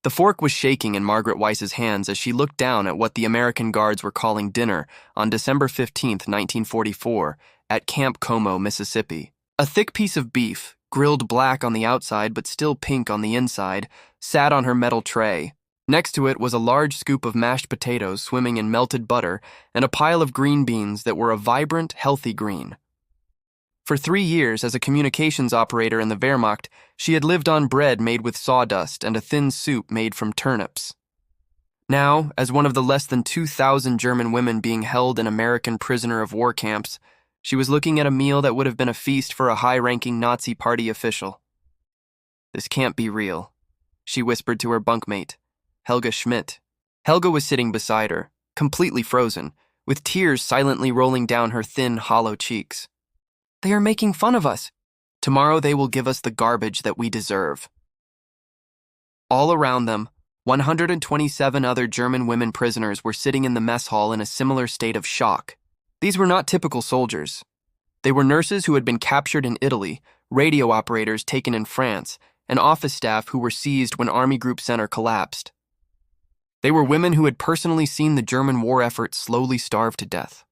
The fork was shaking in Margaret Weiss's hands as she looked down at what the American guards were calling dinner on December 15, 1944, at Camp Como, Mississippi. A thick piece of beef, grilled black on the outside but still pink on the inside, sat on her metal tray. Next to it was a large scoop of mashed potatoes swimming in melted butter and a pile of green beans that were a vibrant, healthy green. For 3 years as a communications operator in the Wehrmacht, she had lived on bread made with sawdust and a thin soup made from turnips. Now, as one of the less than 2,000 German women being held in American prisoner of war camps, she was looking at a meal that would have been a feast for a high-ranking Nazi Party official. "This can't be real," she whispered to her bunkmate, Helga Schmidt. Helga was sitting beside her, completely frozen, with tears silently rolling down her thin, hollow cheeks. "They are making fun of us. Tomorrow they will give us the garbage that we deserve." All around them, 127 other German women prisoners were sitting in the mess hall in a similar state of shock. These were not typical soldiers. They were nurses who had been captured in Italy, radio operators taken in France, and office staff who were seized when Army Group Center collapsed. They were women who had personally seen the German war effort slowly starve to death.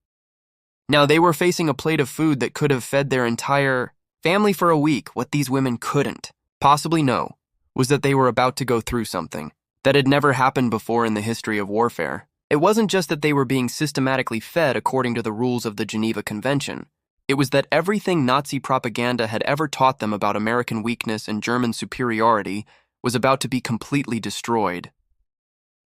Now they were facing a plate of food that could have fed their entire family for a week. What these women couldn't possibly know was that they were about to go through something that had never happened before in the history of warfare. It wasn't just that they were being systematically fed according to the rules of the Geneva Convention. It was that everything Nazi propaganda had ever taught them about American weakness and German superiority was about to be completely destroyed.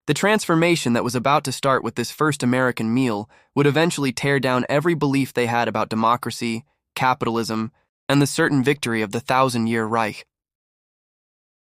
The transformation that was about to start with this first American meal would eventually tear down every belief they had about democracy, capitalism, and the certain victory of the 1,000-year Reich.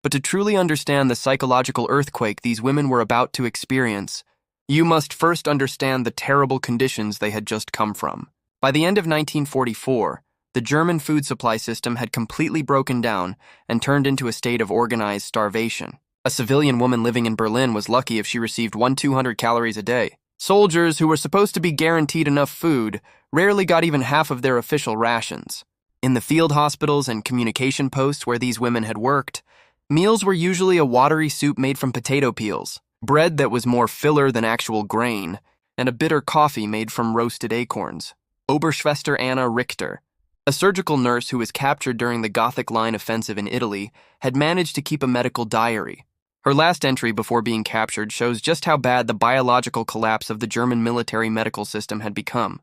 But to truly understand the psychological earthquake these women were about to experience, you must first understand the terrible conditions they had just come from. By the end of 1944, the German food supply system had completely broken down and turned into a state of organized starvation. A civilian woman living in Berlin was lucky if she received 200 calories a day. Soldiers who were supposed to be guaranteed enough food rarely got even half of their official rations. In the field hospitals and communication posts where these women had worked, meals were usually a watery soup made from potato peels, bread that was more filler than actual grain, and a bitter coffee made from roasted acorns. Oberschwester Anna Richter, a surgical nurse who was captured during the Gothic Line offensive in Italy, had managed to keep a medical diary. Her last entry before being captured shows just how bad the biological collapse of the German military medical system had become.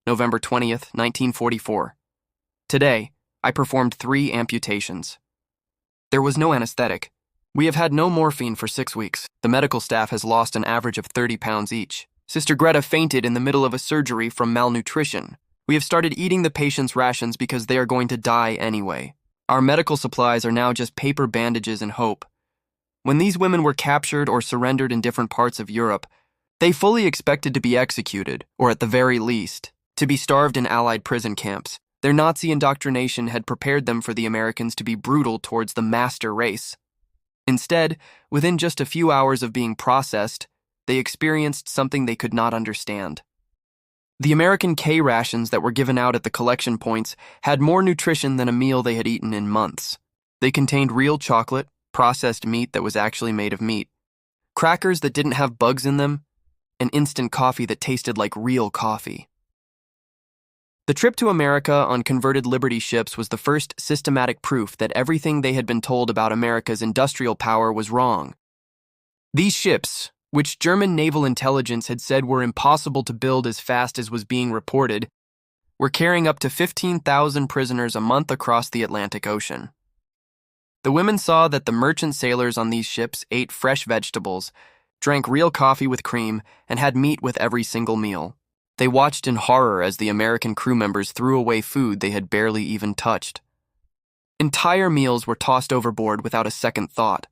November 20th, 1944. Today, I performed 3 amputations. There was no anesthetic. We have had no morphine for 6 weeks. The medical staff has lost an average of 30 pounds each. Sister Greta fainted in the middle of a surgery from malnutrition. We have started eating the patient's rations because they are going to die anyway. Our medical supplies are now just paper bandages and hope. When these women were captured or surrendered in different parts of Europe, they fully expected to be executed, or at the very least, to be starved in Allied prison camps. Their Nazi indoctrination had prepared them for the Americans to be brutal towards the master race. Instead, within just a few hours of being processed, they experienced something they could not understand. The American K rations that were given out at the collection points had more nutrition than a meal they had eaten in months. They contained real chocolate, processed meat that was actually made of meat, crackers that didn't have bugs in them, and instant coffee that tasted like real coffee. The trip to America on converted Liberty ships was the first systematic proof that everything they had been told about America's industrial power was wrong. These ships, which German naval intelligence had said were impossible to build as fast as was being reported, were carrying up to 15,000 prisoners a month across the Atlantic Ocean. The women saw that the merchant sailors on these ships ate fresh vegetables, drank real coffee with cream, and had meat with every single meal. They watched in horror as the American crew members threw away food they had barely even touched. Entire meals were tossed overboard without a second thought.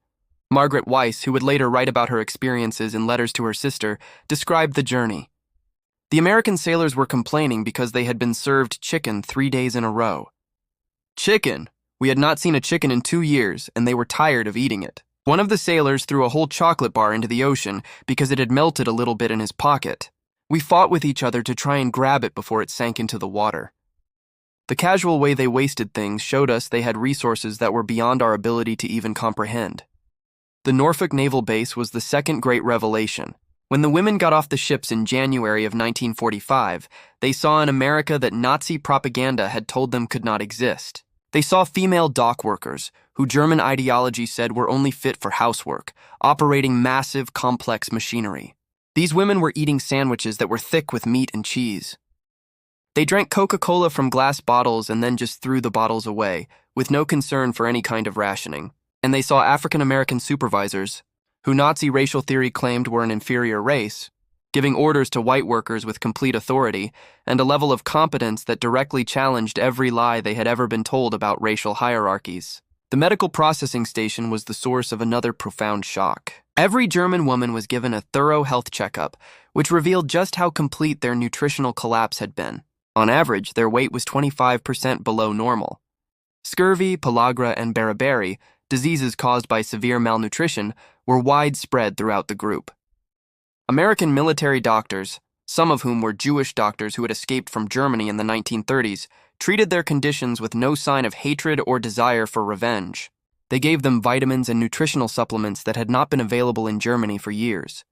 Margaret Weiss, who would later write about her experiences in letters to her sister, described the journey. The American sailors were complaining because they had been served chicken 3 days in a row. Chicken! We had not seen a chicken in 2 years, and they were tired of eating it. One of the sailors threw a whole chocolate bar into the ocean because it had melted a little bit in his pocket. We fought with each other to try and grab it before it sank into the water. The casual way they wasted things showed us they had resources that were beyond our ability to even comprehend. The Norfolk Naval Base was the second great revelation. When the women got off the ships in January of 1945, they saw an America that Nazi propaganda had told them could not exist. They saw female dock workers, who German ideology said were only fit for housework, operating massive, complex machinery. These women were eating sandwiches that were thick with meat and cheese. They drank Coca-Cola from glass bottles and then just threw the bottles away, with no concern for any kind of rationing. And they saw African-American supervisors, who Nazi racial theory claimed were an inferior race, giving orders to white workers with complete authority and a level of competence that directly challenged every lie they had ever been told about racial hierarchies. The medical processing station was the source of another profound shock. Every German woman was given a thorough health checkup, which revealed just how complete their nutritional collapse had been. On average, their weight was 25% below normal. Scurvy, pellagra, and beriberi, diseases caused by severe malnutrition, were widespread throughout the group. American military doctors, some of whom were Jewish doctors who had escaped from Germany in the 1930s, treated their conditions with no sign of hatred or desire for revenge. They gave them vitamins and nutritional supplements that had not been available in Germany for years.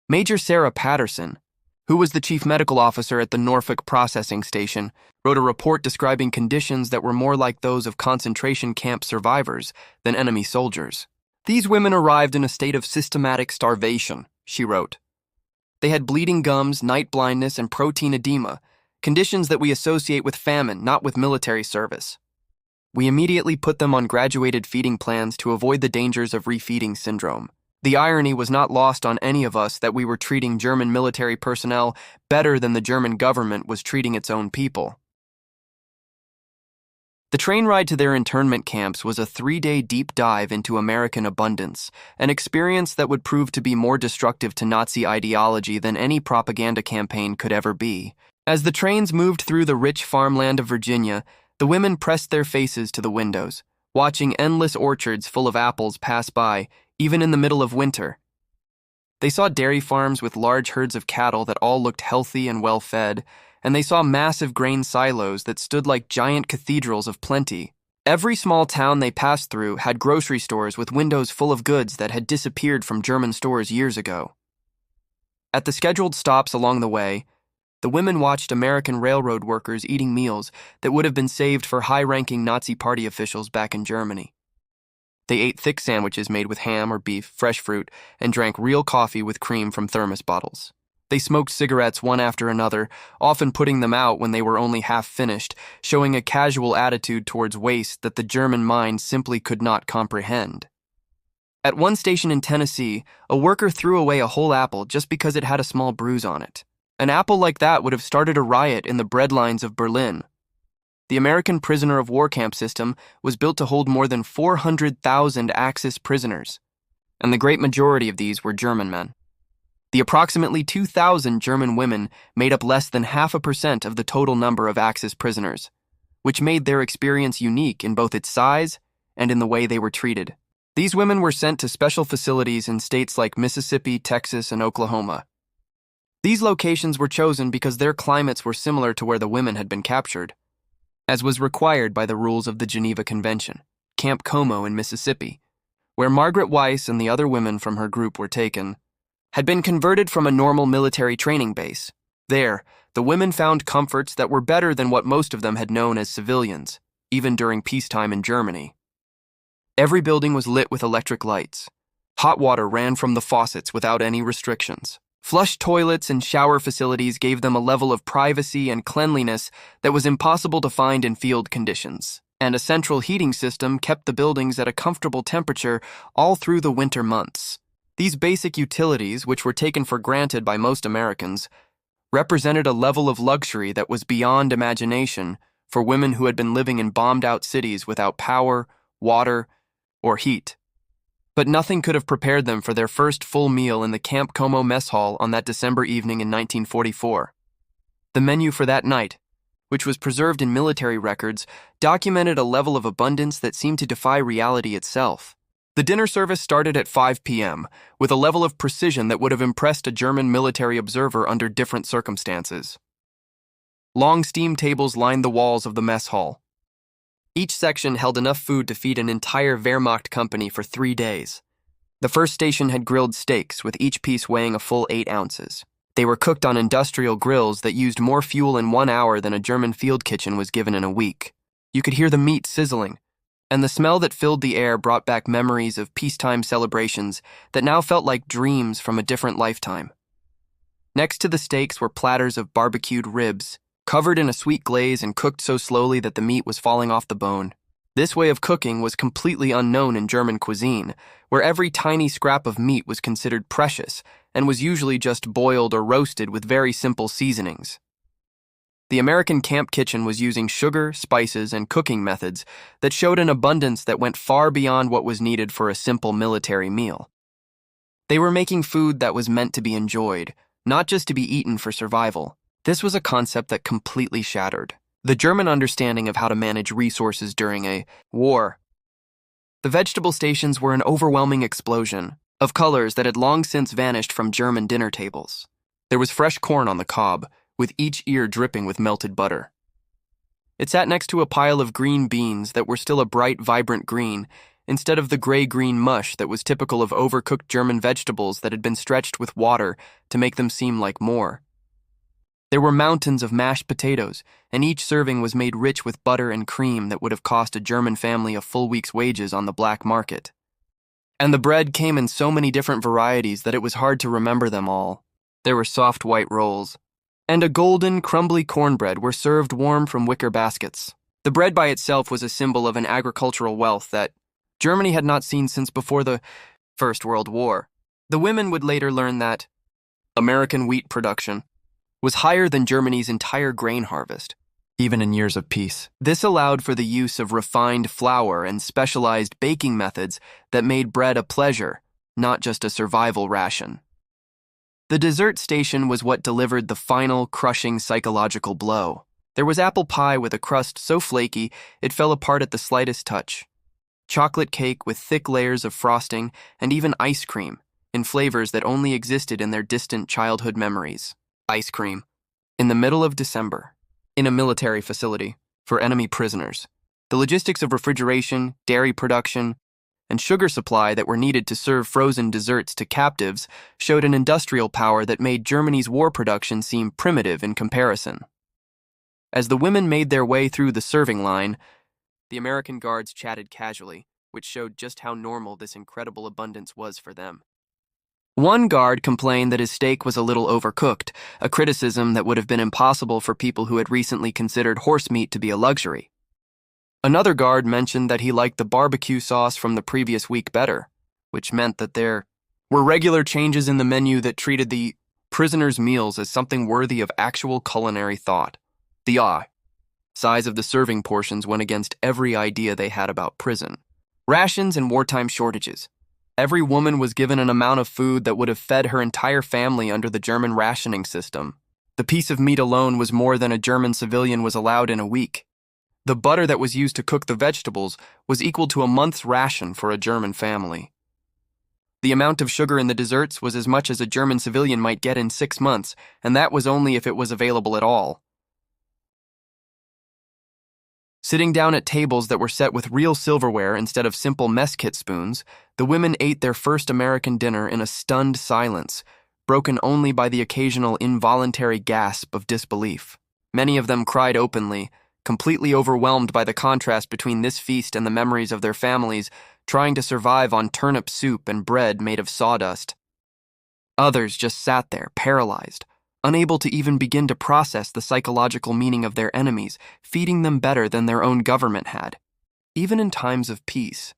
Major Sarah Patterson, who was the chief medical officer at the Norfolk processing station, wrote a report describing conditions that were more like those of concentration camp survivors than enemy soldiers. These women arrived in a state of systematic starvation, she wrote. They had bleeding gums, night blindness, and protein edema, conditions that we associate with famine, not with military service. We immediately put them on graduated feeding plans to avoid the dangers of refeeding syndrome. The irony was not lost on any of us that we were treating German military personnel better than the German government was treating its own people. The train ride to their internment camps was a 3-day deep dive into American abundance, an experience that would prove to be more destructive to Nazi ideology than any propaganda campaign could ever be. As the trains moved through the rich farmland of Virginia, the women pressed their faces to the windows, watching endless orchards full of apples pass by, even in the middle of winter. They saw dairy farms with large herds of cattle that all looked healthy and well-fed, and they saw massive grain silos that stood like giant cathedrals of plenty. Every small town they passed through had grocery stores with windows full of goods that had disappeared from German stores years ago. At the scheduled stops along the way, the women watched American railroad workers eating meals that would have been saved for high-ranking Nazi party officials back in Germany. They ate thick sandwiches made with ham or beef, fresh fruit, and drank real coffee with cream from thermos bottles. They smoked cigarettes one after another, often putting them out when they were only half finished, showing a casual attitude towards waste that the German mind simply could not comprehend. At one station in Tennessee, a worker threw away a whole apple just because it had a small bruise on it. An apple like that would have started a riot in the breadlines of Berlin. The American prisoner of war camp system was built to hold more than 400,000 Axis prisoners, and the great majority of these were German men. The approximately 2,000 German women made up less than 0.5% of the total number of Axis prisoners, which made their experience unique in both its size and in the way they were treated. These women were sent to special facilities in states like Mississippi, Texas, and Oklahoma. These locations were chosen because their climates were similar to where the women had been captured, as was required by the rules of the Geneva Convention. Camp Como in Mississippi, where Margaret Weiss and the other women from her group were taken, had been converted from a normal military training base. There, the women found comforts that were better than what most of them had known as civilians, even during peacetime in Germany. Every building was lit with electric lights. Hot water ran from the faucets without any restrictions. Flush toilets and shower facilities gave them a level of privacy and cleanliness that was impossible to find in field conditions. And a central heating system kept the buildings at a comfortable temperature all through the winter months. These basic utilities, which were taken for granted by most Americans, represented a level of luxury that was beyond imagination for women who had been living in bombed-out cities without power, water, or heat. But nothing could have prepared them for their first full meal in the Camp Como mess hall on that December evening in 1944. The menu for that night, which was preserved in military records, documented a level of abundance that seemed to defy reality itself. The dinner service started at 5 p.m., with a level of precision that would have impressed a German military observer under different circumstances. Long steam tables lined the walls of the mess hall. Each section held enough food to feed an entire Wehrmacht company for 3 days. The first station had grilled steaks, with each piece weighing a full 8 ounces. They were cooked on industrial grills that used more fuel in 1 hour than a German field kitchen was given in a week. You could hear the meat sizzling, and the smell that filled the air brought back memories of peacetime celebrations that now felt like dreams from a different lifetime. Next to the steaks were platters of barbecued ribs, covered in a sweet glaze and cooked so slowly that the meat was falling off the bone. This way of cooking was completely unknown in German cuisine, where every tiny scrap of meat was considered precious and was usually just boiled or roasted with very simple seasonings. The American camp kitchen was using sugar, spices, and cooking methods that showed an abundance that went far beyond what was needed for a simple military meal. They were making food that was meant to be enjoyed, not just to be eaten for survival. This was a concept that completely shattered the German understanding of how to manage resources during a war. The vegetable stations were an overwhelming explosion of colors that had long since vanished from German dinner tables. There was fresh corn on the cob, with each ear dripping with melted butter. It sat next to a pile of green beans that were still a bright, vibrant green, instead of the gray-green mush that was typical of overcooked German vegetables that had been stretched with water to make them seem like more. There were mountains of mashed potatoes, and each serving was made rich with butter and cream that would have cost a German family a full week's wages on the black market. And the bread came in so many different varieties that it was hard to remember them all. There were soft white rolls, and a golden, crumbly cornbread were served warm from wicker baskets. The bread by itself was a symbol of an agricultural wealth that Germany had not seen since before the First World War. The women would later learn that American wheat production was higher than Germany's entire grain harvest, even in years of peace. This allowed for the use of refined flour and specialized baking methods that made bread a pleasure, not just a survival ration. The dessert station was what delivered the final, crushing psychological blow. There was apple pie with a crust so flaky it fell apart at the slightest touch, chocolate cake with thick layers of frosting, and even ice cream, in flavors that only existed in their distant childhood memories. Ice cream. In the middle of December, in a military facility, for enemy prisoners. The logistics of refrigeration, dairy production, and sugar supply that were needed to serve frozen desserts to captives showed an industrial power that made Germany's war production seem primitive in comparison. As the women made their way through the serving line, the American guards chatted casually, which showed just how normal this incredible abundance was for them. One guard complained that his steak was a little overcooked, a criticism that would have been impossible for people who had recently considered horse meat to be a luxury. Another guard mentioned that he liked the barbecue sauce from the previous week better, which meant that there were regular changes in the menu that treated the prisoners' meals as something worthy of actual culinary thought. The size of the serving portions went against every idea they had about prison. Rations and wartime shortages. Every woman was given an amount of food that would have fed her entire family under the German rationing system. The piece of meat alone was more than a German civilian was allowed in a week. The butter that was used to cook the vegetables was equal to a month's ration for a German family. The amount of sugar in the desserts was as much as a German civilian might get in 6 months, and that was only if it was available at all. Sitting down at tables that were set with real silverware instead of simple mess kit spoons, the women ate their first American dinner in a stunned silence, broken only by the occasional involuntary gasp of disbelief. Many of them cried openly, completely overwhelmed by the contrast between this feast and the memories of their families trying to survive on turnip soup and bread made of sawdust. Others just sat there, paralyzed, unable to even begin to process the psychological meaning of their enemies, feeding them better than their own government had, even in times of peace.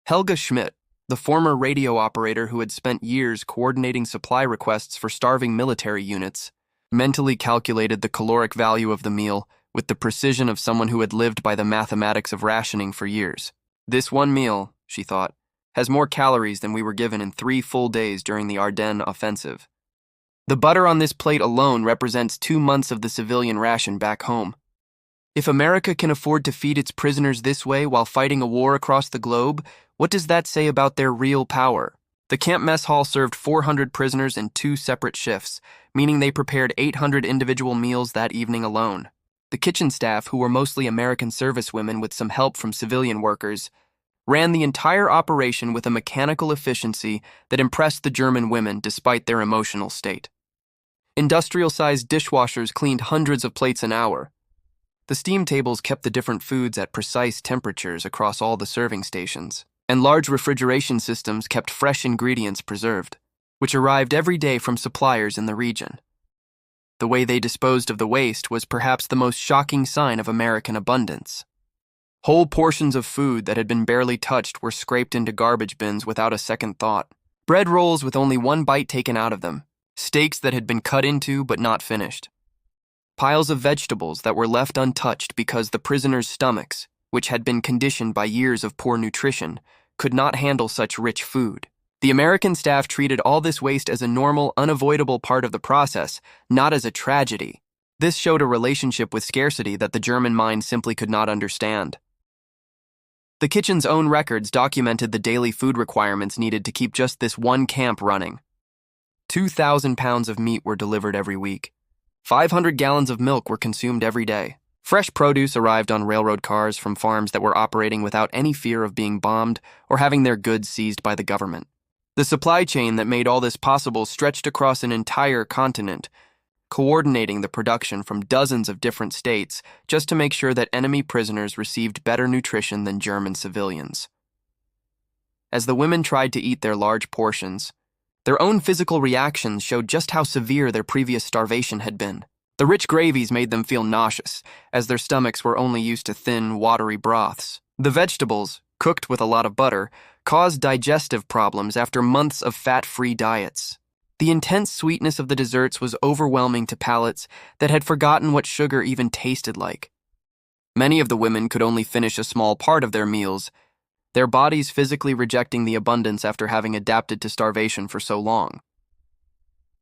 Helga Schmidt, the former radio operator who had spent years coordinating supply requests for starving military units, mentally calculated the caloric value of the meal with the precision of someone who had lived by the mathematics of rationing for years. This one meal, she thought, has more calories than we were given in 3 full days during the Ardennes offensive. The butter on this plate alone represents 2 months of the civilian ration back home. If America can afford to feed its prisoners this way while fighting a war across the globe, what does that say about their real power? The camp mess hall served 400 prisoners in 2 separate shifts, meaning they prepared 800 individual meals that evening alone. The kitchen staff, who were mostly American servicewomen with some help from civilian workers, ran the entire operation with a mechanical efficiency that impressed the German women despite their emotional state. Industrial-sized dishwashers cleaned hundreds of plates an hour. The steam tables kept the different foods at precise temperatures across all the serving stations, and large refrigeration systems kept fresh ingredients preserved, which arrived every day from suppliers in the region. The way they disposed of the waste was perhaps the most shocking sign of American abundance. Whole portions of food that had been barely touched were scraped into garbage bins without a second thought. Bread rolls with only one bite taken out of them, steaks that had been cut into but not finished. Piles of vegetables that were left untouched because the prisoners' stomachs, which had been conditioned by years of poor nutrition, could not handle such rich food. The American staff treated all this waste as a normal, unavoidable part of the process, not as a tragedy. This showed a relationship with scarcity that the German mind simply could not understand. The kitchen's own records documented the daily food requirements needed to keep just this one camp running. 2,000 pounds of meat were delivered every week. 500 gallons of milk were consumed every day. Fresh produce arrived on railroad cars from farms that were operating without any fear of being bombed or having their goods seized by the government. The supply chain that made all this possible stretched across an entire continent, coordinating the production from dozens of different states just to make sure that enemy prisoners received better nutrition than German civilians. As the women tried to eat their large portions, their own physical reactions showed just how severe their previous starvation had been. The rich gravies made them feel nauseous, as their stomachs were only used to thin, watery broths. The vegetables, cooked with a lot of butter, caused digestive problems after months of fat-free diets. The intense sweetness of the desserts was overwhelming to palates that had forgotten what sugar even tasted like. Many of the women could only finish a small part of their meals, their bodies physically rejecting the abundance after having adapted to starvation for so long.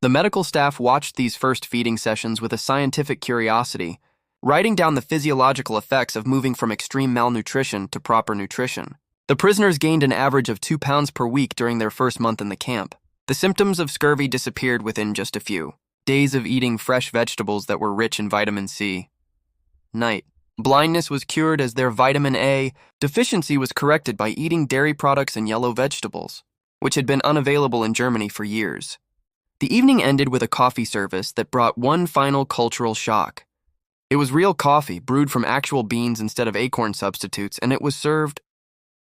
The medical staff watched these first feeding sessions with a scientific curiosity, writing down the physiological effects of moving from extreme malnutrition to proper nutrition. The prisoners gained an average of 2 pounds per week during their first month in the camp. The symptoms of scurvy disappeared within just a few days of eating fresh vegetables that were rich in vitamin C. Night. Blindness was cured as their vitamin A deficiency was corrected by eating dairy products and yellow vegetables, which had been unavailable in Germany for years. The evening ended with a coffee service that brought one final cultural shock. It was real coffee, brewed from actual beans instead of acorn substitutes, and it was served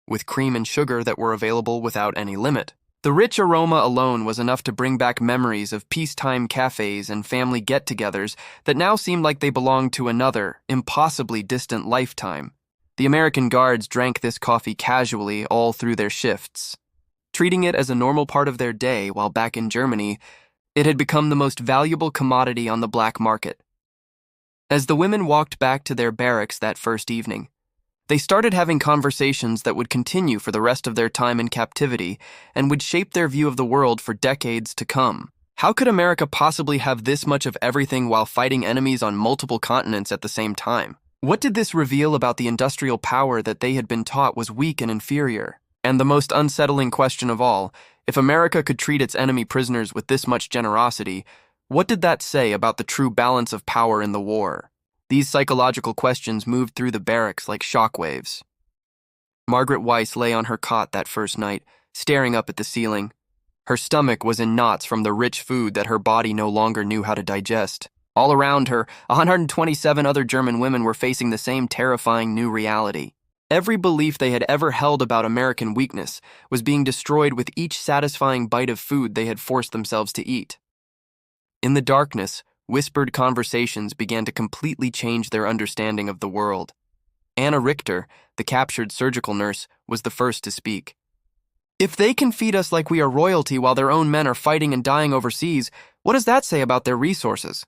with cream and sugar that were available without any limit. The rich aroma alone was enough to bring back memories of peacetime cafes and family get-togethers that now seemed like they belonged to another, impossibly distant lifetime. The American guards drank this coffee casually all through their shifts, treating it as a normal part of their day, while back in Germany, it had become the most valuable commodity on the black market. As the women walked back to their barracks that first evening, they started having conversations that would continue for the rest of their time in captivity and would shape their view of the world for decades to come. How could America possibly have this much of everything while fighting enemies on multiple continents at the same time? What did this reveal about the industrial power that they had been taught was weak and inferior? And the most unsettling question of all, if America could treat its enemy prisoners with this much generosity, what did that say about the true balance of power in the war? These psychological questions moved through the barracks like shockwaves. Margaret Weiss lay on her cot that first night, staring up at the ceiling. Her stomach was in knots from the rich food that her body no longer knew how to digest. All around her, 127 other German women were facing the same terrifying new reality. Every belief they had ever held about American weakness was being destroyed with each satisfying bite of food they had forced themselves to eat. In the darkness, whispered conversations began to completely change their understanding of the world. Anna Richter, the captured surgical nurse, was the first to speak. If they can feed us like we are royalty while their own men are fighting and dying overseas, what does that say about their resources?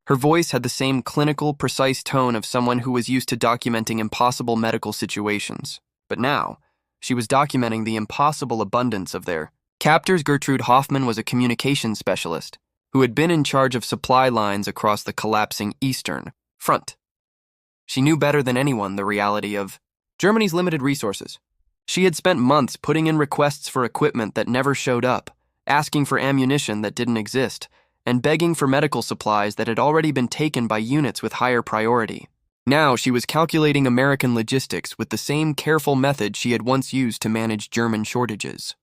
Her voice had the same clinical, precise tone of someone who was used to documenting impossible medical situations. But now, she was documenting the impossible abundance of their captors. Gertrude Hoffman was a communications specialist who had been in charge of supply lines across the collapsing Eastern Front. She knew better than anyone the reality of Germany's limited resources. She had spent months putting in requests for equipment that never showed up, asking for ammunition that didn't exist, and begging for medical supplies that had already been taken by units with higher priority. Now she was calculating American logistics with the same careful method she had once used to manage German shortages.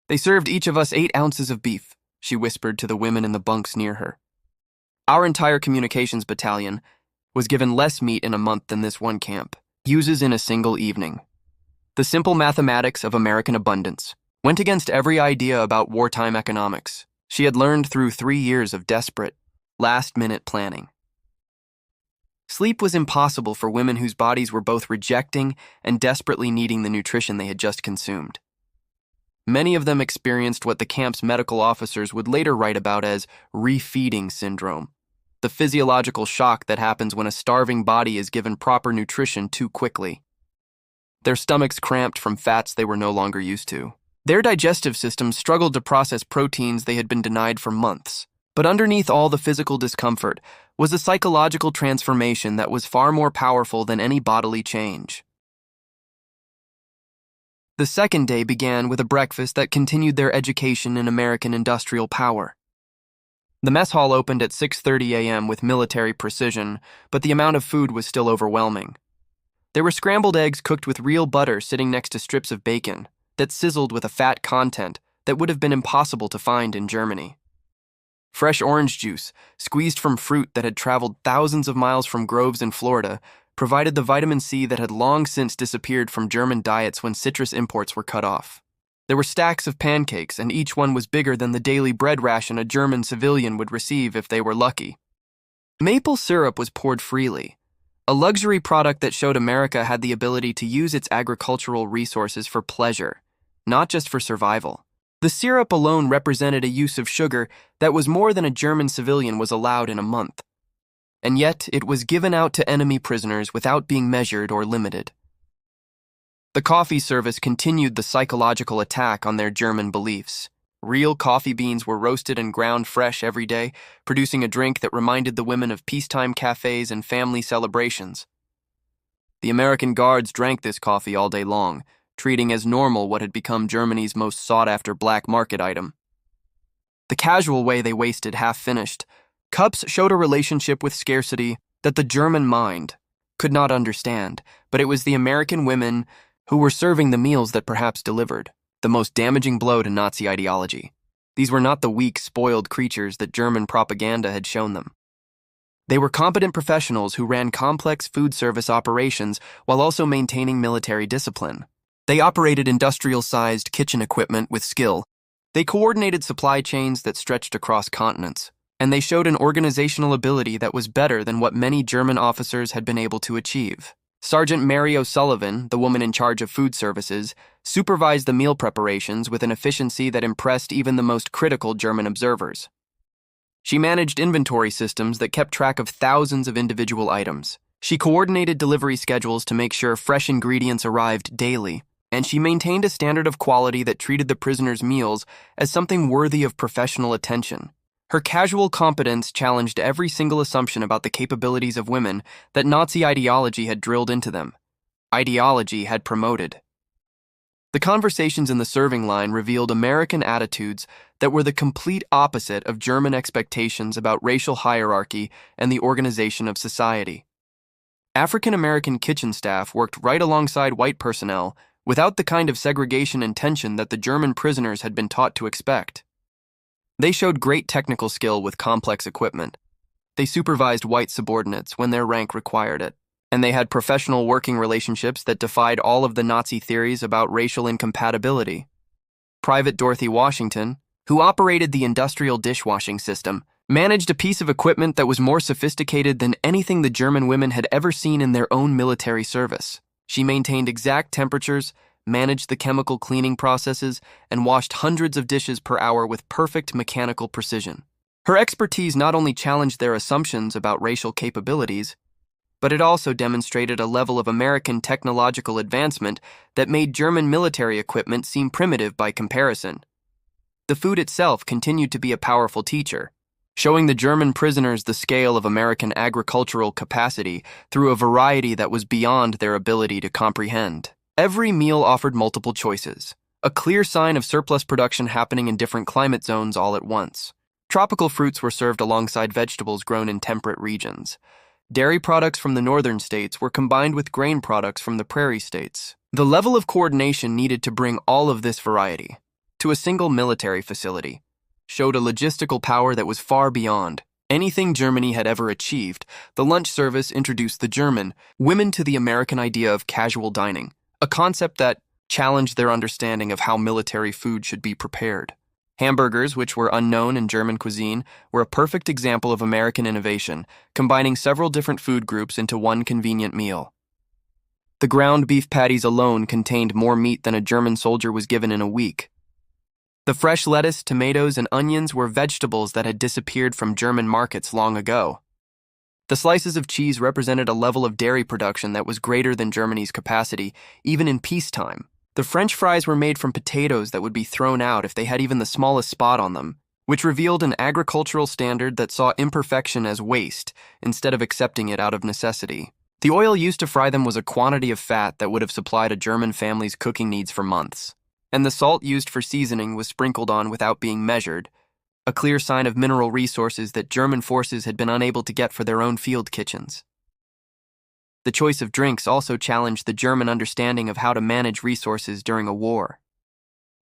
"They served each of us 8 ounces of beef," she whispered to the women in the bunks near her. "Our entire communications battalion was given less meat in a month than this one camp uses in a single evening." The simple mathematics of American abundance went against every idea about wartime economics she had learned through 3 years of desperate, last-minute planning. Sleep was impossible for women whose bodies were both rejecting and desperately needing the nutrition they had just consumed. Many of them experienced what the camp's medical officers would later write about as refeeding syndrome, the physiological shock that happens when a starving body is given proper nutrition too quickly. Their stomachs cramped from fats they were no longer used to. Their digestive systems struggled to process proteins they had been denied for months. But underneath all the physical discomfort was a psychological transformation that was far more powerful than any bodily change. The second day began with a breakfast that continued their education in American industrial power. The mess hall opened at 6:30 a.m. with military precision, but the amount of food was still overwhelming. There were scrambled eggs cooked with real butter sitting next to strips of bacon that sizzled with a fat content that would have been impossible to find in Germany. Fresh orange juice, squeezed from fruit that had traveled thousands of miles from groves in Florida, provided the vitamin C that had long since disappeared from German diets when citrus imports were cut off. There were stacks of pancakes, and each one was bigger than the daily bread ration a German civilian would receive if they were lucky. Maple syrup was poured freely, a luxury product that showed America had the ability to use its agricultural resources for pleasure, not just for survival. The syrup alone represented a use of sugar that was more than a German civilian was allowed in a month. And yet, it was given out to enemy prisoners without being measured or limited. The coffee service continued the psychological attack on their German beliefs. Real coffee beans were roasted and ground fresh every day, producing a drink that reminded the women of peacetime cafes and family celebrations. The American guards drank this coffee all day long, treating as normal what had become Germany's most sought-after black market item. The casual way they wasted half-finished cups showed a relationship with scarcity that the German mind could not understand, but it was the American women who were serving the meals that perhaps delivered the most damaging blow to Nazi ideology. These were not the weak, spoiled creatures that German propaganda had shown them. They were competent professionals who ran complex food service operations while also maintaining military discipline. They operated industrial-sized kitchen equipment with skill. They coordinated supply chains that stretched across continents, and they showed an organizational ability that was better than what many German officers had been able to achieve. Sergeant Mary O'Sullivan, the woman in charge of food services, supervised the meal preparations with an efficiency that impressed even the most critical German observers. She managed inventory systems that kept track of thousands of individual items. She coordinated delivery schedules to make sure fresh ingredients arrived daily, and she maintained a standard of quality that treated the prisoners' meals as something worthy of professional attention. Her casual competence challenged every single assumption about the capabilities of women that Nazi ideology had drilled into them. Ideology had promoted. The conversations in the serving line revealed American attitudes that were the complete opposite of German expectations about racial hierarchy and the organization of society. African-American kitchen staff worked right alongside white personnel without the kind of segregation and tension that the German prisoners had been taught to expect. They showed great technical skill with complex equipment. They supervised white subordinates when their rank required it, and they had professional working relationships that defied all of the Nazi theories about racial incompatibility. Private Dorothy Washington, who operated the industrial dishwashing system, managed a piece of equipment that was more sophisticated than anything the German women had ever seen in their own military service. She maintained exact temperatures, managed the chemical cleaning processes, and washed hundreds of dishes per hour with perfect mechanical precision. Her expertise not only challenged their assumptions about racial capabilities, but it also demonstrated a level of American technological advancement that made German military equipment seem primitive by comparison. The food itself continued to be a powerful teacher, showing the German prisoners the scale of American agricultural capacity through a variety that was beyond their ability to comprehend. Every meal offered multiple choices, a clear sign of surplus production happening in different climate zones all at once. Tropical fruits were served alongside vegetables grown in temperate regions. Dairy products from the northern states were combined with grain products from the prairie states. The level of coordination needed to bring all of this variety to a single military facility showed a logistical power that was far beyond anything Germany had ever achieved. The lunch service introduced the German women to the American idea of casual dining, a concept that challenged their understanding of how military food should be prepared. Hamburgers, which were unknown in German cuisine, were a perfect example of American innovation, combining several different food groups into one convenient meal. The ground beef patties alone contained more meat than a German soldier was given in a week. The fresh lettuce, tomatoes, and onions were vegetables that had disappeared from German markets long ago. The slices of cheese represented a level of dairy production that was greater than Germany's capacity, even in peacetime. The French fries were made from potatoes that would be thrown out if they had even the smallest spot on them, which revealed an agricultural standard that saw imperfection as waste instead of accepting it out of necessity. The oil used to fry them was a quantity of fat that would have supplied a German family's cooking needs for months, and the salt used for seasoning was sprinkled on without being measured, a clear sign of mineral resources that German forces had been unable to get for their own field kitchens. The choice of drinks also challenged the German understanding of how to manage resources during a war.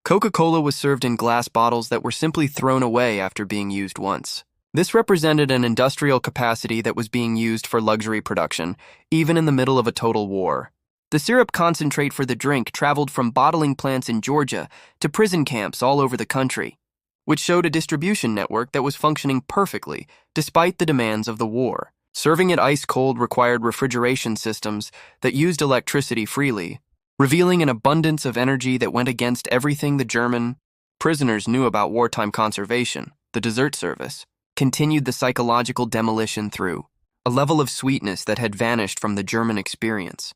Coca-Cola was served in glass bottles that were simply thrown away after being used once. This represented an industrial capacity that was being used for luxury production, even in the middle of a total war. The syrup concentrate for the drink traveled from bottling plants in Georgia to prison camps all over the country, which showed a distribution network that was functioning perfectly despite the demands of the war. Serving it ice-cold required refrigeration systems that used electricity freely, revealing an abundance of energy that went against everything the German prisoners knew about wartime conservation. The dessert service continued the psychological demolition through a level of sweetness that had vanished from the German experience.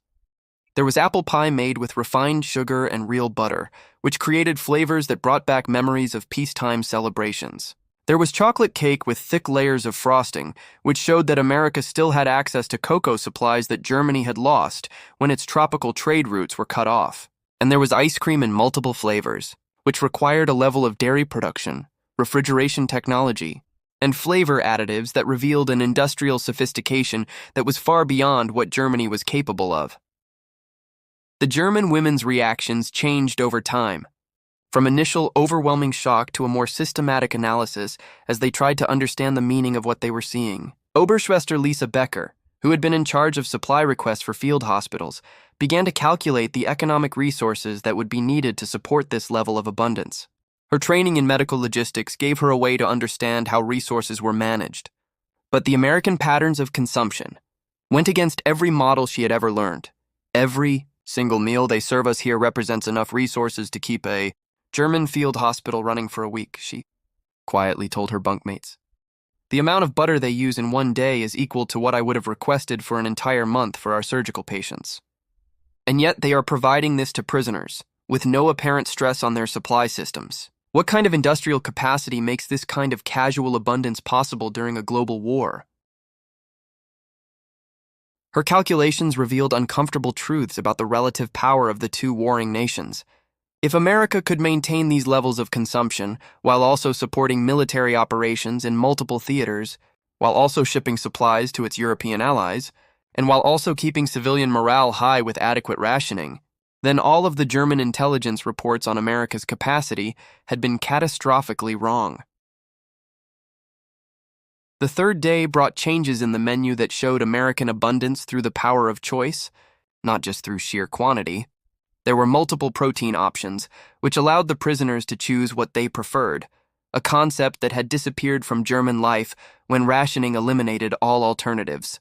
There was apple pie made with refined sugar and real butter, which created flavors that brought back memories of peacetime celebrations. There was chocolate cake with thick layers of frosting, which showed that America still had access to cocoa supplies that Germany had lost when its tropical trade routes were cut off. And there was ice cream in multiple flavors, which required a level of dairy production, refrigeration technology, and flavor additives that revealed an industrial sophistication that was far beyond what Germany was capable of. The German women's reactions changed over time, from initial overwhelming shock to a more systematic analysis as they tried to understand the meaning of what they were seeing. Oberschwester Lisa Becker, who had been in charge of supply requests for field hospitals, began to calculate the economic resources that would be needed to support this level of abundance. Her training in medical logistics gave her a way to understand how resources were managed. But the American patterns of consumption went against every model she had ever learned. Every single meal they serve us here represents enough resources to keep a German field hospital running for a week, she quietly told her bunkmates. The amount of butter they use in one day is equal to what I would have requested for an entire month for our surgical patients. And yet they are providing this to prisoners, with no apparent stress on their supply systems. What kind of industrial capacity makes this kind of casual abundance possible during a global war? Her calculations revealed uncomfortable truths about the relative power of the two warring nations. If America could maintain these levels of consumption while also supporting military operations in multiple theaters, while also shipping supplies to its European allies, and while also keeping civilian morale high with adequate rationing, then all of the German intelligence reports on America's capacity had been catastrophically wrong. The third day brought changes in the menu that showed American abundance through the power of choice, not just through sheer quantity. There were multiple protein options, which allowed the prisoners to choose what they preferred, a concept that had disappeared from German life when rationing eliminated all alternatives.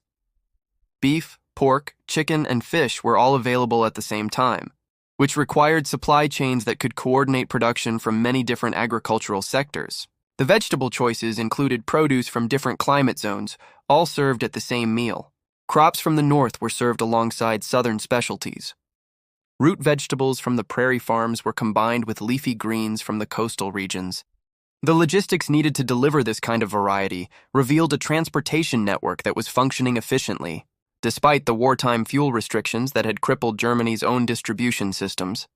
Beef, pork, chicken, and fish were all available at the same time, which required supply chains that could coordinate production from many different agricultural sectors. The vegetable choices included produce from different climate zones, all served at the same meal. Crops from the north were served alongside southern specialties. Root vegetables from the prairie farms were combined with leafy greens from the coastal regions. The logistics needed to deliver this kind of variety revealed a transportation network that was functioning efficiently, despite the wartime fuel restrictions that had crippled Germany's own distribution systems.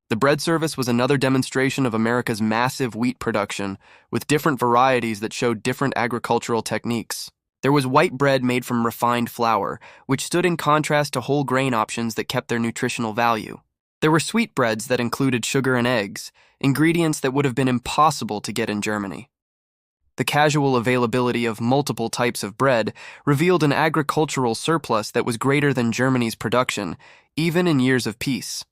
The bread service was another demonstration of America's massive wheat production, with different varieties that showed different agricultural techniques. There was white bread made from refined flour, which stood in contrast to whole grain options that kept their nutritional value. There were sweetbreads that included sugar and eggs, ingredients that would have been impossible to get in Germany. The casual availability of multiple types of bread revealed an agricultural surplus that was greater than Germany's production, even in years of peace.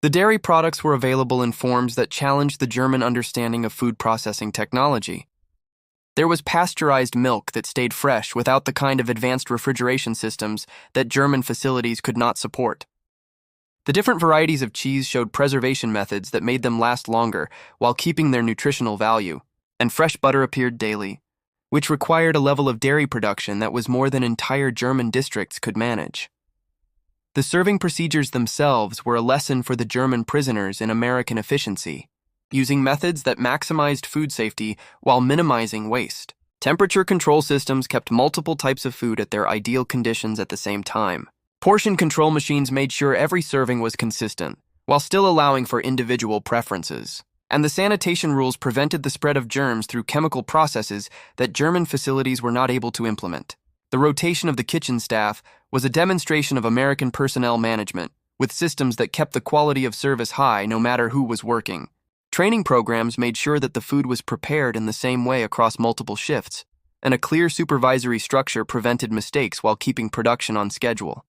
The dairy products were available in forms that challenged the German understanding of food processing technology. There was pasteurized milk that stayed fresh without the kind of advanced refrigeration systems that German facilities could not support. The different varieties of cheese showed preservation methods that made them last longer while keeping their nutritional value, and fresh butter appeared daily, which required a level of dairy production that was more than entire German districts could manage. The serving procedures themselves were a lesson for the German prisoners in American efficiency, using methods that maximized food safety while minimizing waste. Temperature control systems kept multiple types of food at their ideal conditions at the same time. Portion control machines made sure every serving was consistent, while still allowing for individual preferences. And the sanitation rules prevented the spread of germs through chemical processes that German facilities were not able to implement. The rotation of the kitchen staff was a demonstration of American personnel management, with systems that kept the quality of service high no matter who was working. Training programs made sure that the food was prepared in the same way across multiple shifts, and a clear supervisory structure prevented mistakes while keeping production on schedule.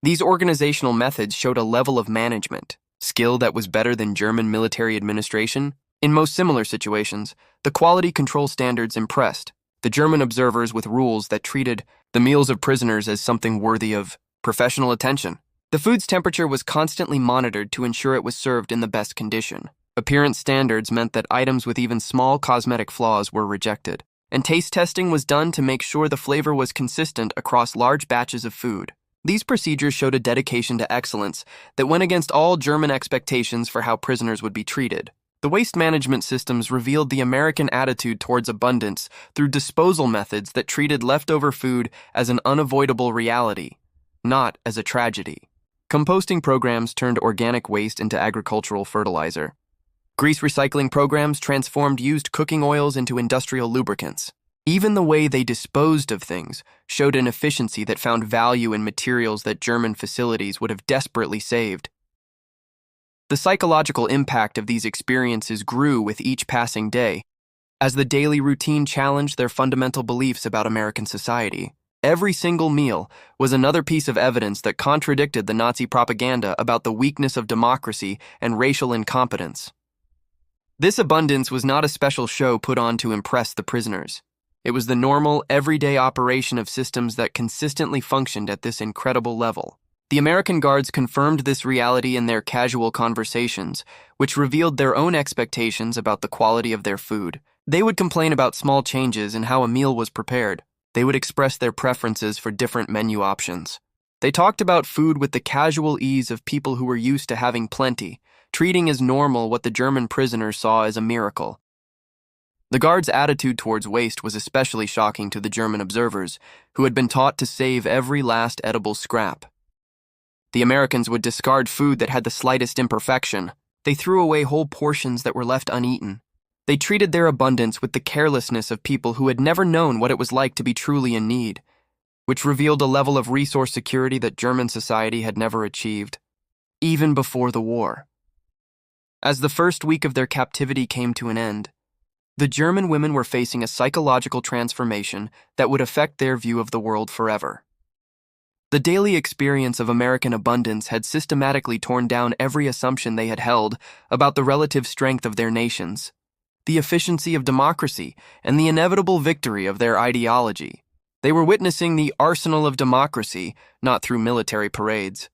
These organizational methods showed a level of management, skill that was better than German military administration. In most similar situations, the quality control standards impressed the German observers with rules that treated the meals of prisoners as something worthy of professional attention. The food's temperature was constantly monitored to ensure it was served in the best condition. Appearance standards meant that items with even small cosmetic flaws were rejected, and taste testing was done to make sure the flavor was consistent across large batches of food. These procedures showed a dedication to excellence that went against all German expectations for how prisoners would be treated. The waste management systems revealed the American attitude towards abundance through disposal methods that treated leftover food as an unavoidable reality, not as a tragedy. Composting programs turned organic waste into agricultural fertilizer. Grease recycling programs transformed used cooking oils into industrial lubricants. Even the way they disposed of things showed an efficiency that found value in materials that German facilities would have desperately saved. The psychological impact of these experiences grew with each passing day, as the daily routine challenged their fundamental beliefs about American society. Every single meal was another piece of evidence that contradicted the Nazi propaganda about the weakness of democracy and racial incompetence. This abundance was not a special show put on to impress the prisoners. It was the normal, everyday operation of systems that consistently functioned at this incredible level. The American guards confirmed this reality in their casual conversations, which revealed their own expectations about the quality of their food. They would complain about small changes in how a meal was prepared. They would express their preferences for different menu options. They talked about food with the casual ease of people who were used to having plenty, treating as normal what the German prisoners saw as a miracle. The guards' attitude towards waste was especially shocking to the German observers, who had been taught to save every last edible scrap. The Americans would discard food that had the slightest imperfection. They threw away whole portions that were left uneaten. They treated their abundance with the carelessness of people who had never known what it was like to be truly in need, which revealed a level of resource security that German society had never achieved, even before the war. As the first week of their captivity came to an end, the German women were facing a psychological transformation that would affect their view of the world forever. The daily experience of American abundance had systematically torn down every assumption they had held about the relative strength of their nations, the efficiency of democracy, and the inevitable victory of their ideology. They were witnessing the arsenal of democracy, not through military parades,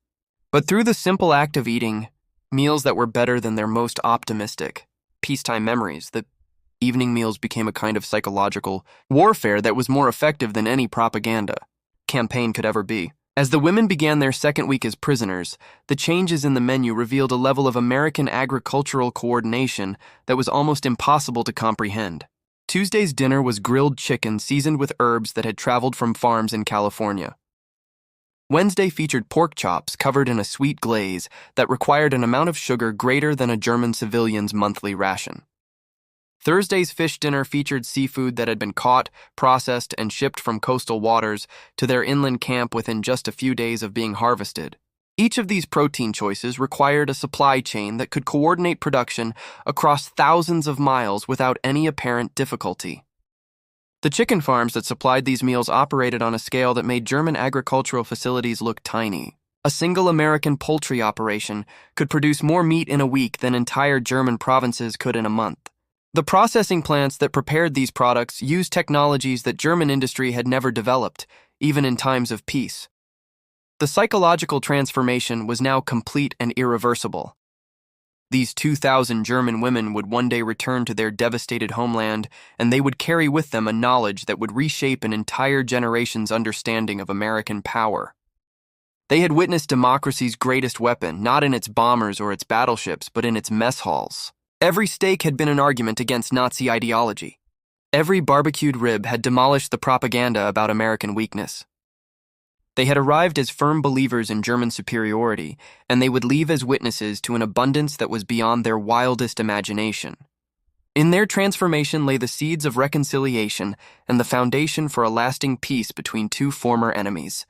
but through the simple act of eating meals that were better than their most optimistic peacetime memories. The evening meals became a kind of psychological warfare that was more effective than any propaganda campaign could ever be. As the women began their second week as prisoners, the changes in the menu revealed a level of American agricultural coordination that was almost impossible to comprehend. Tuesday's dinner was grilled chicken seasoned with herbs that had traveled from farms in California. Wednesday featured pork chops covered in a sweet glaze that required an amount of sugar greater than a German civilian's monthly ration. Thursday's fish dinner featured seafood that had been caught, processed, and shipped from coastal waters to their inland camp within just a few days of being harvested. Each of these protein choices required a supply chain that could coordinate production across thousands of miles without any apparent difficulty. The chicken farms that supplied these meals operated on a scale that made German agricultural facilities look tiny. A single American poultry operation could produce more meat in a week than entire German provinces could in a month. The processing plants that prepared these products used technologies that German industry had never developed, even in times of peace. The psychological transformation was now complete and irreversible. These 2,000 German women would one day return to their devastated homeland, and they would carry with them a knowledge that would reshape an entire generation's understanding of American power. They had witnessed democracy's greatest weapon, not in its bombers or its battleships, but in its mess halls. Every steak had been an argument against Nazi ideology. Every barbecued rib had demolished the propaganda about American weakness. They had arrived as firm believers in German superiority, and they would leave as witnesses to an abundance that was beyond their wildest imagination. In their transformation lay the seeds of reconciliation and the foundation for a lasting peace between two former enemies.